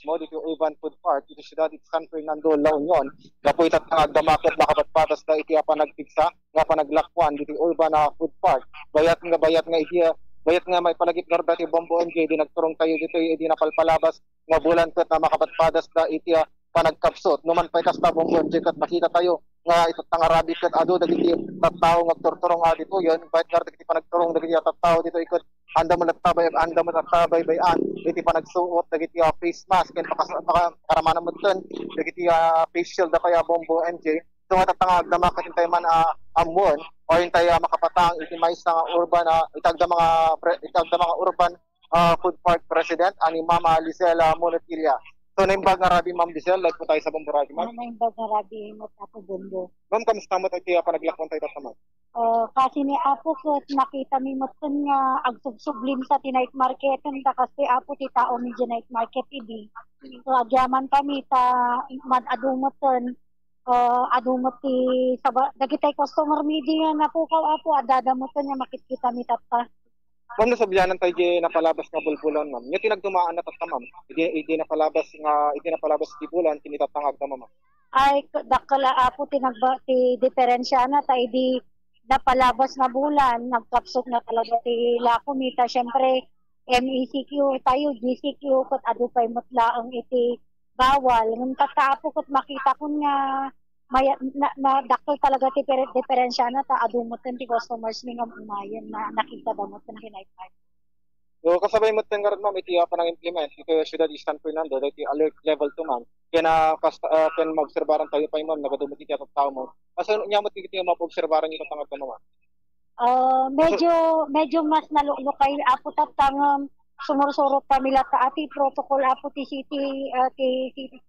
mismo dito Urban Food Park dito sa dati San Fernando, La Union. Gapo itatangag damakit makabatpatas da iti pa nagpigsa nga pa naglakwan dito Urban Food Park. Bayat nga iti bayat nga may palagip nga dati Bombo MJ di nagturong tayo dito di napalpalabas nga bulan ket na makabatpadas da iti panagkapsot numan pa itas ta Bombo MJ ket makita tayo nga itatang Arabic ket adu dagiti tattao nga turturong dito yon bayat nga dagiti panagturong dagiti tattao dito ikot anda mo natabay bayan iti panagsuot dagiti face mask ken pakaramanan mo ten dagiti face shield da kaya Bombo MJ so matatangag da makatintay man amon o hintay makapatang iti mais nga urban itagda mga urban food park president ani Mama Lisela Monotilla. So naimbag nga rabi Ma'am Lisel, like po tayo sa Bombo Radio Ma'am. Naimbag nga rabi mo tapo Bombo. Ma'am, kamusta mo tayo panaglakon tayo tatamag? Kasi ni Apo ko nakita mi mo nga agsubsublim sa tinight market ta kasi Apo ti tao mi night market idi. So agyaman kami ta madadumoton adumot ti dagitay customer meeting na po Apo adadamoton nga makikita mi tatta. Ma'am, nasabihanan tayo di napalabas nga bulbulon, ma'am. Yung tinagdumaan na tata, ma'am. Hindi napalabas di bulan, tinitatangag na, ma'am. Ay, dakala Apo ti diferensya na tayo di napalabas na bulan, nagkapsok na talaga ti lakumita. Siyempre, MECQ tayo, GCQ, kat adupay mutla ang iti bawal. Nung tataapo kat makita ko nga na dakol talaga ti diferensya na ta adumot ti customers ni nga umayan na nakita ba mo na hinaypay. So kasabay mo ten garod ma'am iti pa nang implement iti Ciudad San Fernando iti alert level 2 ma'am. Kaya ken maobserbaran tayo pa ma'am nagadumot iti atong tao mo. Asa nya mo iti maobserbaran ito tangad ka ma'am. Medyo mas nalulukay Apo tatang sumursurot pamila ta ati protocol Apo ti city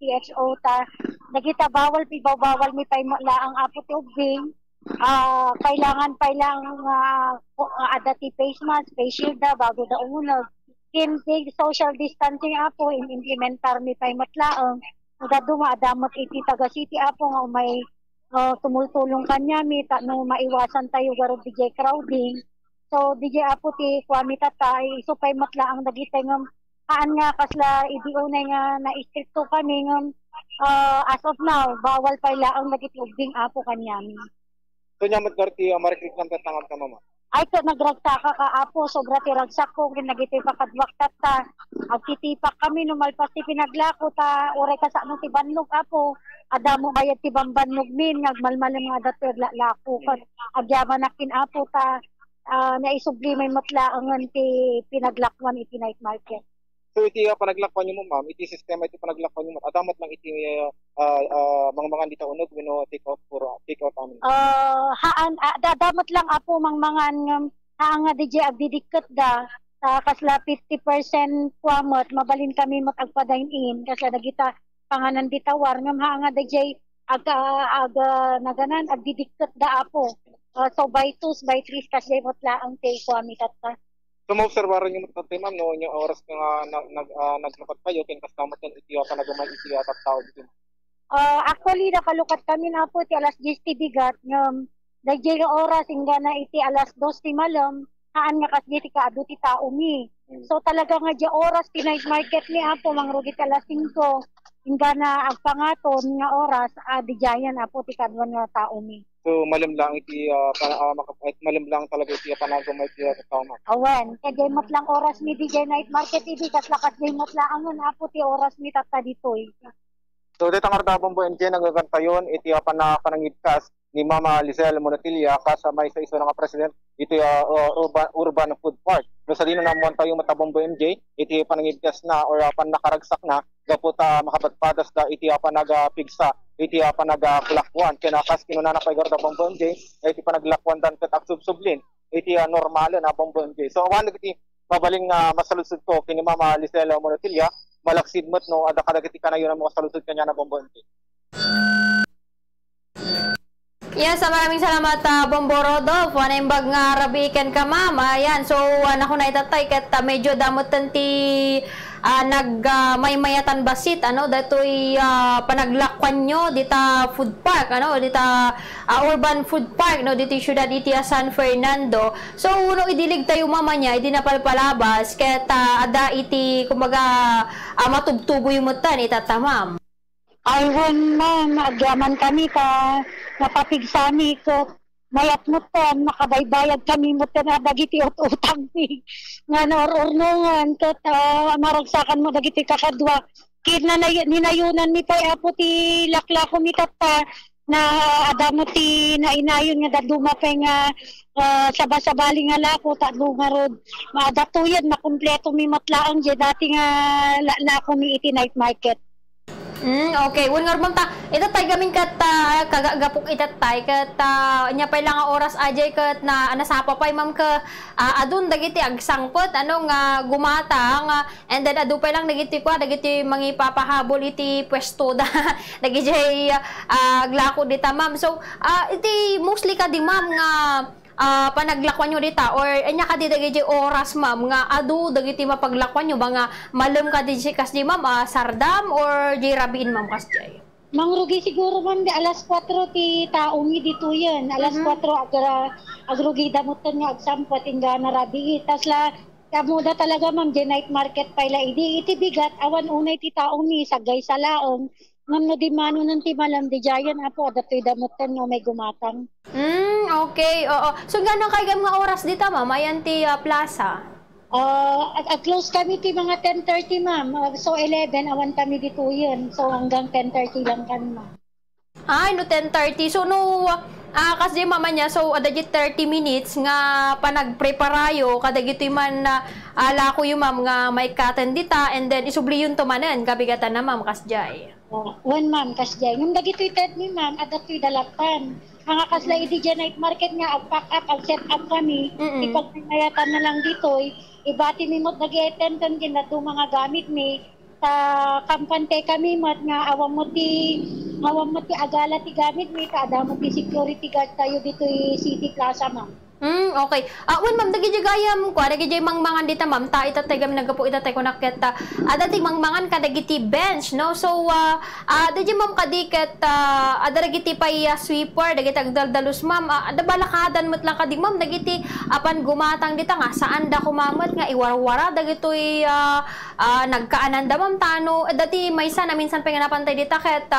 CHO ta nagita bawal mi pay laang Apo ti ubing kailangan adati face mask face shield bago da umunog kin social distancing Apo implementar mi pay matlaang ngaduma adamot iti taga city Apo nga may tumultulong kanya mi no maiwasan tayo garo DJ crowding. So DJ Apo ti kwami tatay supay matlaang dagitay ngam nga kasla idiunay nga na-stricto kami ngam as of now bawal pa laang dagiti ubing Apo kanyami. So nya madgarti marikrik lang tatangag ka mama. Ay ko nagragtaka ka Apo sobra ti ragsak ko ginagiti pakadwak ta agtitipak kami numalpas ti pinaglako ta oray ka sa ano ti banlog Apo adamo bayad ti bambanlog min ngagmalmal mga dater lako kat agyaman nakin Apo ta naisublimay matlaangan ti pinaglakwan iti night market. So iti panaglakwan nyo mo ma'am, iti sistema iti panaglakwan nyo mo, adamat lang iti mga dita unog wino take out amin. Dadamat lang Apo mangan haan nga DJ agdidikot da kasla 50% kuamot mabalin kami matagpa-dine in kasla nagita panganan ditawar ngam haan nga DJ naganan agdidikot da Apo. So by 2 by 3 kasi mutla ang take ko amitatta. So maobserbaran niyo tatay ma'am no yung oras nga naglukat kayo ken kastamot ken iti pa nagaman iti tattao dito. Actually nakalukat kami na po ti alas 10 ti bigat ngam dagjay oras ingana iti alas 2 ti malam haan nga kasdi ti kaadu ti tao mi. So talaga nga di oras ti night market ni Apo mangrugit alas 5 ingana agpangaton nga oras dijayan Apo ti kadwan nga tao mi. So malamlang iti malamlang talaga iti panagumay iti tama. Awen, kay mat lang oras mi DJ night market idi kas lakas mat lang ang Apo ti oras mi tatta ditoy. So dito ang Ardabong Bombo MJ nagagantayon iti panangidkas ni Mama Lisel Monotilla kasama sa iso nga president iti urban food park. No sa dino namuan tayo matabombo MJ iti panangidkas na or panakaragsak na gaputa makabatpadas da iti panagapigsa iti panagaklakwan kinakas kinunana kay Garda Bombo MJ iti panaglakwan dan ket agsubsublin iti normal na Bombo MJ. So awan iti mabaling masalusod ko kini Mama Lisel Monotilla malaksid mo't no ada kadagiti kanayon na makasalusod kanya na Bombo MJ. Yes, maraming salamat Bombo Rodolph. Wanaimbag nga rabiken ka ma'am. Ayan, so ako na itatay ket medyo damot ti may mayatan basit ano datoy panaglakwan nyo dita food park ano dita urban food park no dito syudad iti San Fernando. So no idilig tayo mamanya idi napalpalabas ket ada iti kumbaga matubtubo yung mutan itatamam. Aywan ma'am, agyaman kami ka napapigsami ko mayat mo tan, makabaybayad kami mo tan dagiti utang mi nga naorornongan kat maragsakan mo dagiti kakadwa kina ninayunan mi pay apo ti laklako mi katta na adamo ti nainayon nga daduma pay nga sabasabali nga lako tadlo nga rod maadatuyan makumpleto mi matlaang je dati nga lako mi iti night market. Okay. Wen nga ta itatay gamin kat kagagapok itatay kat nya pay lang nga oras ajay kat na nasapa pay ma'am ka adun dagiti agsangpot ano nga gumata nga and then adu pay lang dagiti mangipapahabol iti pwesto da dagiti aglako dita ma'am. So iti mostly ka di ma'am nga panaglakwan nyo dita or anya ka di dagiti oras ma'am nga adu dagiti mapaglakwan nyo ba nga malem ka di kas di ma'am sardam or di rabiin ma'am kas di mangrugi siguro ma'am di alas 4 ti taumi dito yan alas 4 agrugi damutan nga agsampot inga narabi tas la kamuda talaga ma'am di night market payla idi iti bigat awan unay ti taumi sagay sa laong ngam no di mano nang ti malam di jayan apo adatoy damutan nga may gumatang. Okay, oo. So gano'n kay mga oras dito ma'am ayan ti plaza? Close kami ti mga 10:30 ma'am. So 11 awan kami dito yun. So hanggang 10:30 lang kami ma'am. Ay, no 10:30. So no kasi mama niya so adagit 30 minutes nga panagpreparayo kadagiti man ala ko yung ma'am nga may katen dita and then isubli yun tumanen kabigatan na ma'am kasjay. One ma'am kasjay. Ngum dagitoy ted ni ma'am adatoy dalatan. Ang kasla idi night market nga ag-pack up, ag-set up kami. Ipagpinayatan na lang dito. Ibati mi mot nag-attend kan ginado mga gamit mi ta kampante kami mat nga awam mo ti agala ti gamit mi ta adamo ti security guard tayo dito City Plaza ma'am. Okay. Wen ma'am dagi gayam ko dagi mangmangan dita ma'am ta itatay gam nagapo itatay ko naket dati mangmangan ka dagiti bench no so dagi ma'am kadiket dagiti pay sweeper dagiti agdaldalus ma'am ada balakadan met lang kadi ma'am dagiti apan gumatang dita nga saan da kumamat nga iwarwara dagitoy nagkaanan da ma'am tano dati maysa na minsan pa nga napantay dita ket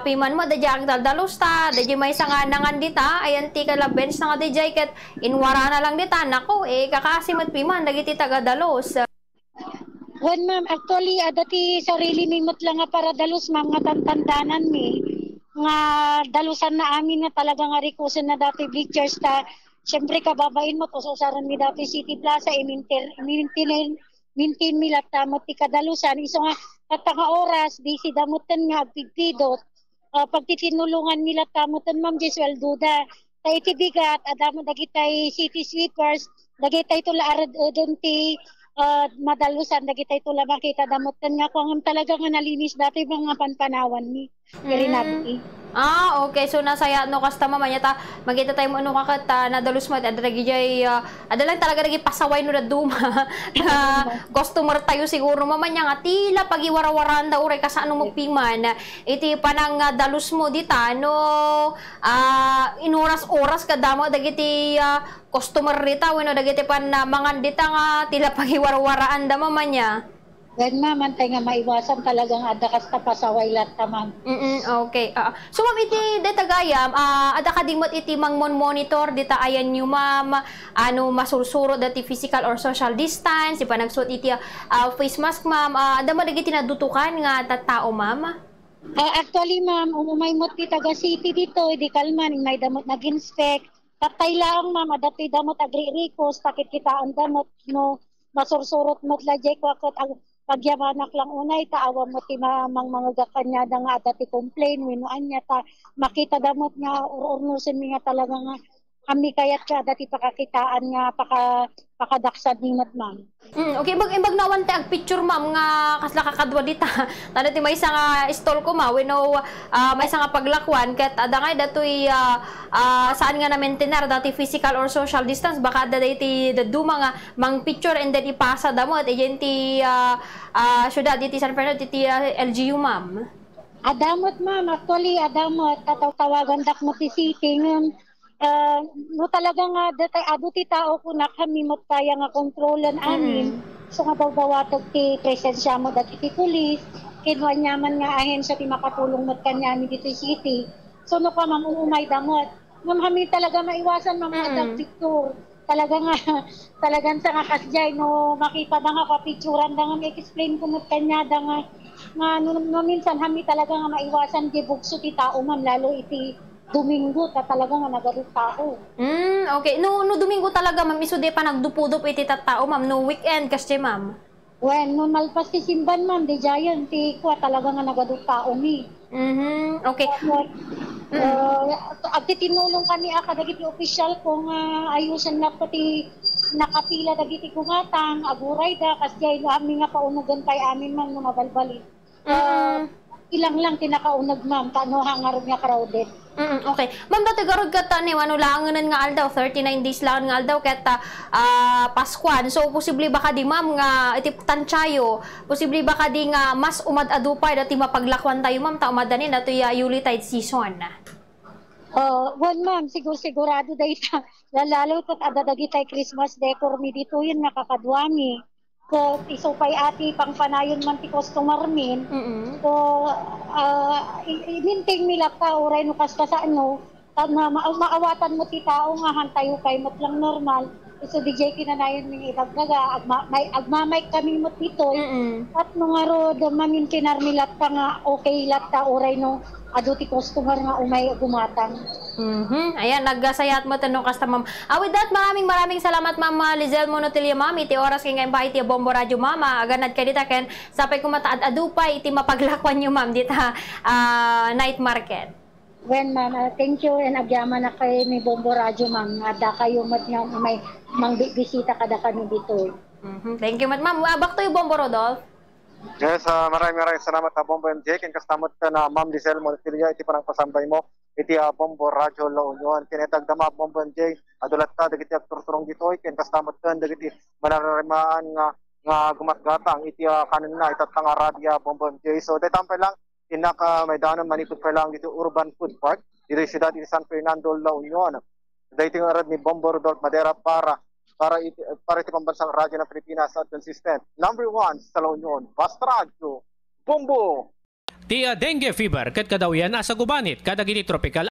piman mo dagi agdaldalus ta dagi maysa nga nangan dita ayan ti kala bench nga dagi ket inwara na lang dita nako kakasimat piman dagiti tagadalos. Wen ma'am actually dati sarili mi mot lang nga para dalos ma'am nga tantandanan mi nga dalusan na amin na talaga nga requestan na dati pictures ta syempre kababain mo to usaran mi dati City Plaza maintain mi latta mo ti kadalusan iso nga katanga oras busy damutan nga agpipidot pagtitinulungan mi latta mo tan ma'am Jeswel Duda ta iti bigat adamo dagitay city sweepers dagitay tula arad odon ti madalusan dagitay tula makita damotan nga kung talaga nga nalinis dati mga panpanawan ni Rinabti. Okay. So nasaya no kasta mamanya ta magita tayo mo ano kakata nadalus mo adagi jay adalang talaga nagi pasaway no duma na customer tayo siguro mamanya nga tila pagiwara-waran da uray kasano mo piman iti panang dalus mo dita no inuras-oras kadamo dagiti customer rita wenno dagiti pan mangan dita nga tila pagiwara-waraan da mamanya. Wen ma'am, antay nga maiwasan talagang ada kasta pasaway lahat ma'am. Okay. So ma'am iti deta gayam, ada kadimot iti monitor dita ayan nyo ma'am, ano masursurot dati physical or social distance, ipa nagsuot iti face mask ma'am, ada mo dagiti nadutukan nga tattao ma'am? Actually ma'am, umumay mo ti taga city dito, di kalman, may damot nag-inspect, tatay lang ma'am, adati damot agri-rikos, takit kita ang damot no, masursurot mo tlajay ko akot pagyamanak lang unay taawa mo ti mga gakanyada nga dati complain winuan niya ta makita damot nga ururnusin mi nga talaga nga kami kayat siya dati pakakitaan nga pakadaksad ni ma'am. Okay, imbag nawan ag picture ma'am nga kasla kakadwa dita. Tanda ti may isa nga stall ko ma, we know may isa nga paglakwan ket ada nga datoy saan nga na maintainer dati physical or social distance baka ada ti daduma nga mang picture and then ipasa damo at agenti syudad diti San Fernando diti LGU ma'am. Adamot ma'am, actually adamot tawagan dak mo ti city no talaga nga datay adu ti tao ko na kami mat kaya nga kontrolan amin. So nga daw dawatog ti presensya mo dati ti pulis, kinwa nyaman nga ahensya ti makatulong mat kanyami dito city. So no ka ma'am umay damot. Ma'am kami talaga maiwasan ma'am adag picture. Talagang sa nga kasjay no makita da nga kapicturan da nga explain ko mat kanya da nga no minsan kami talaga nga maiwasan di bugso ti tao ma'am lalo iti Domingo talaga nga nagadut tao. Okay. No Domingo talaga ma'am iso di pa nagdupudup iti tattao ma'am no weekend kasi ma'am. When no malpas ti simban ma'am di giant ti kwa talaga nga nagadut tao ni. Okay. Agti tinulong kami dagiti official ko nga ayusan na pati nakapila dagiti kumatang aguray da kasi kami nga paunugan kay amin man no mabalbalin. Ilang lang tinakaunag ma'am tano hangar nga crowded. Okay. Ma'am, dati garod ka ni ano langanan nga aldaw, 39 days lang nga aldaw ket Paskuan. So posible baka di ma'am nga iti tansyayo, posible baka di nga mas umad-adupay dati mapaglakwan tayo ma'am ta umadanin dato Yuletide season. One ma'am, sigurado dahil lalo ito't adadagi tayo Christmas decor mi dito yun nakakadwami. So, isupay ati pang panayon man ti customer min. So, ininting nila ka oray no kas sa ano, maawatan mo ti tao nga hantayo kay mat lang normal. So, DJ kinanayon mi idagdaga, agmamay kami mo dito. At nung aro, mamin kinarmilat ka nga okay lat ka oray no ado ti customer nga umay gumatang. Ayan, naggasayat mo tanong kasta ma'am. With that, maraming salamat ma'am Lizelle Monotilio ma'am. Iti oras kay ngayon pa iti Bombo Radio ma'am. Ganad ka dita ken sapay kumataad adupay iti mapaglakwan nyo ma'am dita night market. When ma'am, thank you and agyaman na kay ni Bombo Radio ma'am. Ada kayo mat nga may bisita kada kami dito. Thank you ma'am. Back to you Bombo Rodolph. Yes, maraming salamat Bombo MJ. Ken kastamot ka na Ma'am Lizelle Monotilio iti parang pasambay mo. Iti Bombo Radio La Union. Kinetagdama Bombo MJ. Adulat ka dagiti agturturong ditoy. Ken kastamot ka dagiti manararimaan nga gumatgatang iti kanin na itatang Arabia Bombo MJ. So daytampay lang inaka may danon manipud pa lang dito Urban Food Park dito siyudad iti San Fernando La Union. Dayting arad ni Bombo Rodolph Madera para iti pambansang radyo ng Pilipinas at consistent. Number 1 sa La Union, Basta Radio, Bombo! Dengue fever ket kadawian asa gubanit kadagiti tropical